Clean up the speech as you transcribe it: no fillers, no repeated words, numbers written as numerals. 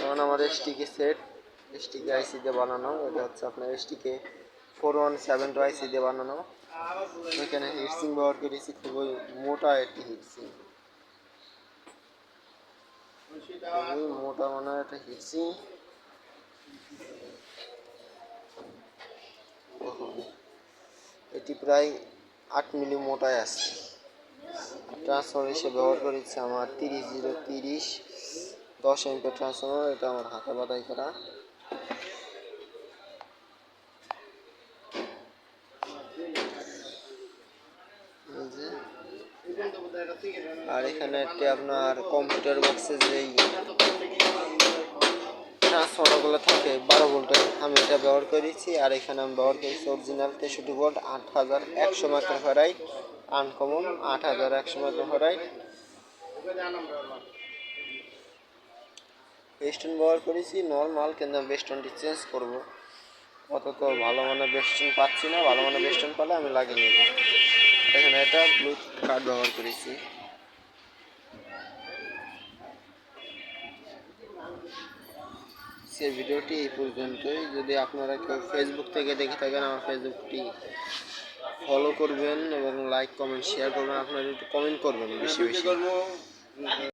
যেমন আমার এসটিকে সেট, এসটিকে আইসি দিয়ে বানানো, এটা হচ্ছে আপনার এসটিকে 4172 আইসি দিয়ে বানানো। এখানে হিটসিং ব্যবহার করেছি, খুবই মোটা একটি হিটসিং, খুবই মোটা মনে হয় একটা হিটসিং। এটি প্রায় 8 মিলি মোটায় আছে। ট্রান্সফর্মার হিসেবে ব্যবহার করেছি আমার 30030 10 এমপি ট্রান্সফর্মার, এটা আমার হাতে বাঁধাই করা। আর এখানে একটি আপনার কম্পিউটার বক্সে যেই ট্রান্সফর্মারগুলো থাকে 12 ভোল্টের, আমি এটা ব্যবহার করেছি। আর এখানে আমি ব্যবহার করেছি original 63 volt 8100 microfarad, uncommon 8100 microfarad. বেস্টন ব্যবহার করেছি নর্মাল, কিন্তু বেস্টনটি চেঞ্জ করব। অত ভালো মানের বেস্টন পাচ্ছি না, ভালো মানের বেস্টন পালে আমি লাগিয়ে নেব। এখানে এটা ব্লুটুথ কার্ড ব্যবহার করেছি। সেই ভিডিওটি এই পর্যন্তই। যদি আপনারা কেউ ফেসবুক থেকে দেখে থাকেন, আমার ফেসবুকটি ফলো করবেন এবং লাইক কমেন্ট শেয়ার করবেন। আপনারা একটু কমেন্ট করবেন বেশি বেশি।